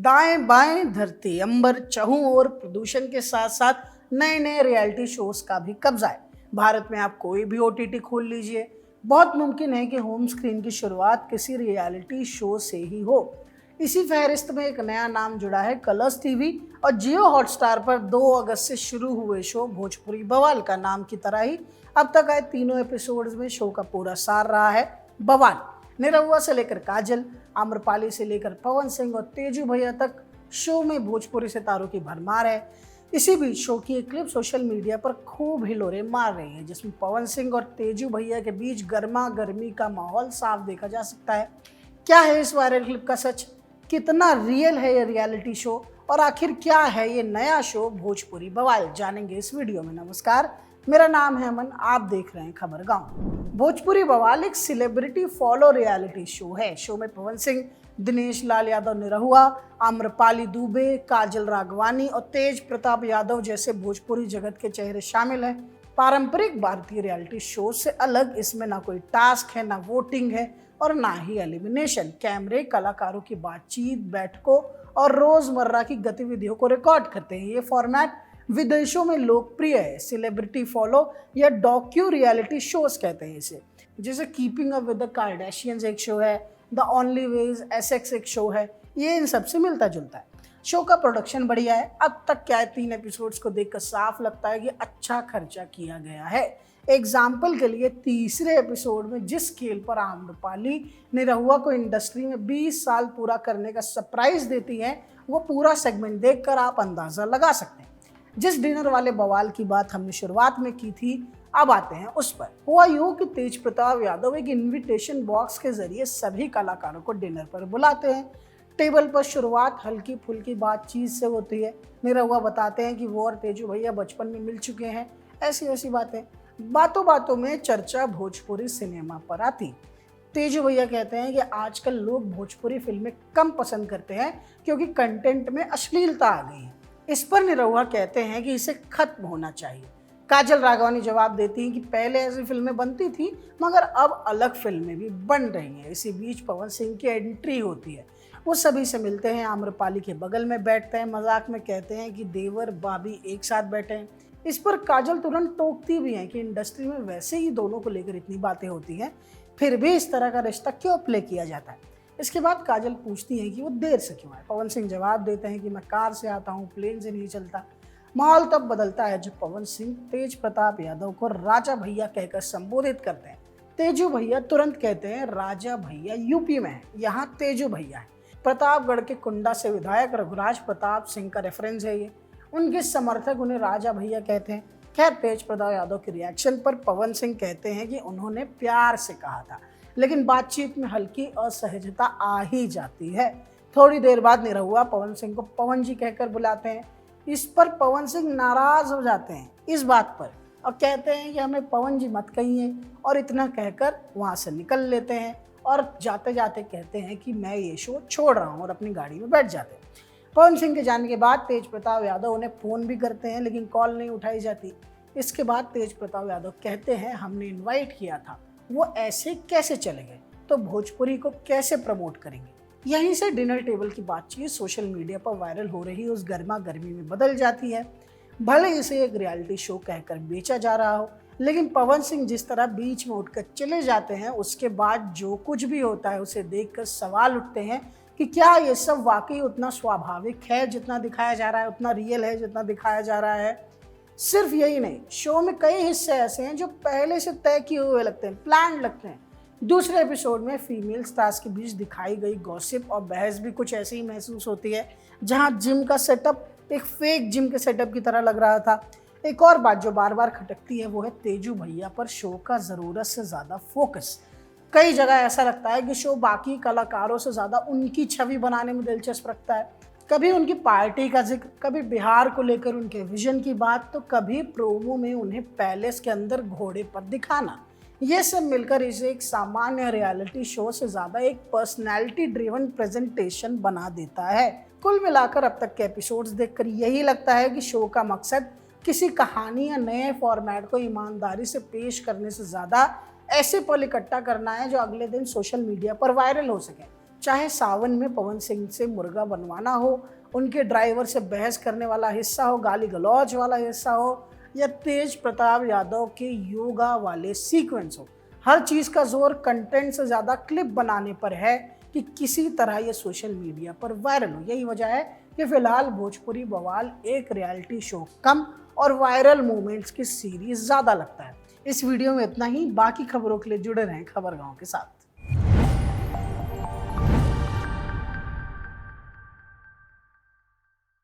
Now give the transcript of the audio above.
दाएं बाएं धरती अंबर चहुं ओर प्रदूषण के साथ साथ नए नए रियलिटी शोज का भी कब्जा है। भारत में आप कोई भी ओटीटी खोल लीजिए, बहुत मुमकिन है कि होम स्क्रीन की शुरुआत किसी रियलिटी शो से ही हो। इसी फहरिस्त में एक नया नाम जुड़ा है कलर्स टीवी और जियो हॉटस्टार पर 2 अगस्त से शुरू हुए शो भोजपुरी बवाल का। नाम की तरह ही अब तक आए तीनों एपिसोड्स में शो का पूरा सार रहा है बवाल। निरहुआ से लेकर काजल, आम्रपाली से लेकर पवन सिंह और तेजू भैया तक शो में भोजपुरी सितारों की भरमार है। इसी बीच शो की एक क्लिप सोशल मीडिया पर खूब हिलोरे मार रही है, जिसमें पवन सिंह और तेजू भैया के बीच गर्मा गर्मी का माहौल साफ देखा जा सकता है। क्या है इस वायरल क्लिप का सच? कितना रियल है ये रियलिटी शो और आखिर क्या है ये नया शो भोजपुरी बवाल? जानेंगे इस वीडियो में। नमस्कार, मेरा नाम है अमन, आप देख रहे हैं खबर गांव। भोजपुरी बवाल एक सेलिब्रिटी फॉलो रियलिटी शो है। शो में पवन सिंह, दिनेश लाल यादव निरहुआ, आम्रपाली दुबे, काजल राघवानी और तेज प्रताप यादव जैसे भोजपुरी जगत के चेहरे शामिल हैं। पारंपरिक भारतीय रियलिटी शो से अलग इसमें ना कोई टास्क है, ना वोटिंग है और ना ही एलिमिनेशन। कैमरे कलाकारों की बातचीत, बैठकों और रोजमर्रा की गतिविधियों को रिकॉर्ड करते हैं। ये फॉर्मेट विदेशों में लोकप्रिय है। सेलिब्रिटी फॉलो या डॉक्यू रियलिटी शोज कहते हैं इसे। जैसे कीपिंग अप विद द कार्डेशियंस एक शो है, द ओनली वेज एसेक्स एक शो है, ये इन सबसे मिलता जुलता है। शो का प्रोडक्शन बढ़िया है। अब तक क्या है, 3 एपिसोड्स को देखकर साफ लगता है कि अच्छा खर्चा किया गया है। एग्जाम्पल के लिए तीसरे एपिसोड में जिस स्केल पर आम्रपाली निरहुआ को इंडस्ट्री में 20 साल पूरा करने का सरप्राइज देती है, वो पूरा सेगमेंट देखकर आप अंदाजा लगा सकते हैं। जिस डिनर वाले बवाल की बात हमने शुरुआत में की थी, अब आते हैं उस पर। हुआ यूं कि तेज प्रताप यादव एक इनविटेशन बॉक्स के जरिए सभी कलाकारों को डिनर पर बुलाते हैं। टेबल पर शुरुआत हल्की फुल्की बातचीत से होती है। निरहुआ बताते हैं कि वो और तेजू भैया बचपन में मिल चुके हैं। ऐसी बातें। बातों बातों में चर्चा भोजपुरी सिनेमा पर आती। तेजू भैया कहते हैं कि आजकल लोग भोजपुरी फिल्में कम पसंद करते हैं क्योंकि कंटेंट में अश्लीलता आ गई है। इस पर निरहुआ कहते हैं कि इसे खत्म होना चाहिए। काजल राघवानी जवाब देती हैं कि पहले ऐसी फिल्में बनती थी मगर अब अलग फिल्में भी बन रही हैं। इसी बीच पवन सिंह की एंट्री होती है। वो सभी से मिलते हैं, आम्रपाली के बगल में बैठते हैं, मजाक में कहते हैं कि देवर भाभी एक साथ बैठे हैं। इस पर काजल तुरंत टोकती भी हैं कि इंडस्ट्री में वैसे ही दोनों को लेकर इतनी बातें होती हैं, फिर भी इस तरह का रिश्ता क्यों प्ले किया जाता है। इसके बाद काजल पूछती है कि वो देर से क्यों आए। पवन सिंह जवाब देते हैं कि मैं कार से आता हूँ, प्लेन से नहीं चलता। माहौल तब बदलता है जब पवन सिंह तेज प्रताप यादव को राजा भैया कहकर संबोधित करते हैं। तेजू भैया तुरंत कहते हैं राजा भैया यूपी में है, यहाँ तेजू भैया है। प्रतापगढ़ के कुंडा से विधायक रघुराज प्रताप सिंह का रेफरेंस है ये। उनके समर्थक उन्हें राजा भैया कहते हैं। खैर, तेज प्रताप यादव के रिएक्शन पर पवन सिंह कहते हैं कि उन्होंने प्यार से कहा था, लेकिन बातचीत में हल्की असहजता आ ही जाती है। थोड़ी देर बाद निरहुआ पवन सिंह को पवन जी कहकर बुलाते हैं। इस पर पवन सिंह नाराज हो जाते हैं इस बात पर और कहते हैं कि हमें पवन जी मत कहिए, और इतना कहकर वहाँ से निकल लेते हैं और जाते जाते कहते हैं कि मैं ये शो छोड़ रहा हूँ और अपनी गाड़ी में बैठ जाते हैं। पवन सिंह के जाने के बाद तेज प्रताप यादव उन्हें फ़ोन भी करते हैं, लेकिन कॉल नहीं उठाई जाती। इसके बाद तेज प्रताप यादव कहते हैं हमने इन्वाइट किया था, वो ऐसे कैसे चले गए, तो भोजपुरी को कैसे प्रमोट करेंगे। यहीं से डिनर टेबल की बातचीत सोशल मीडिया पर वायरल हो रही उस गर्मा गर्मी में बदल जाती है। भले इसे एक रियलिटी शो कहकर बेचा जा रहा हो, लेकिन पवन सिंह जिस तरह बीच में उठकर चले जाते हैं, उसके बाद जो कुछ भी होता है उसे देखकर सवाल उठते हैं कि क्या ये सब वाकई उतना स्वाभाविक है जितना दिखाया जा रहा है, उतना रियल है जितना दिखाया जा रहा है। सिर्फ यही नहीं, शो में कई हिस्से ऐसे हैं जो पहले से तय किए हुए लगते हैं, प्लान लगते हैं। दूसरे एपिसोड में फीमेल स्टार्स के बीच दिखाई गई गॉसिप और बहस भी कुछ ऐसे ही महसूस होती है, जहां जिम का सेटअप एक फेक जिम के सेटअप की तरह लग रहा था। एक और बात जो बार बार खटकती है वो है तेजू भैया पर शो का ज़रूरत से ज़्यादा फोकस। कई जगह ऐसा लगता है कि शो बाकी कलाकारों से ज़्यादा उनकी छवि बनाने में दिलचस्प रखता है। कभी उनकी पार्टी का जिक्र, कभी बिहार को लेकर उनके विजन की बात, तो कभी प्रोमो में उन्हें पैलेस के अंदर घोड़े पर दिखाना। ये सब मिलकर इसे एक सामान्य रियलिटी शो से ज़्यादा एक पर्सनैलिटी ड्रिवन प्रेजेंटेशन बना देता है। कुल मिलाकर अब तक के एपिसोड्स देखकर यही लगता है कि शो का मकसद किसी कहानी या नए फॉर्मेट को ईमानदारी से पेश करने से ज़्यादा ऐसे पल इकट्ठा करना है जो अगले दिन सोशल मीडिया पर वायरल हो सके। चाहे सावन में पवन सिंह से मुर्गा बनवाना हो, उनके ड्राइवर से बहस करने वाला हिस्सा हो, गाली गलौज वाला हिस्सा हो, या तेज प्रताप यादव के योगा वाले सीक्वेंस हो, हर चीज़ का जोर कंटेंट से ज़्यादा क्लिप बनाने पर है कि किसी तरह ये सोशल मीडिया पर वायरल हो। यही वजह है कि फिलहाल भोजपुरी बवाल एक रियलिटी शो कम और वायरल मोमेंट्स की सीरीज ज़्यादा लगता है। इस वीडियो में इतना ही। बाकी खबरों के लिए जुड़े रहें खबरगांव के साथ।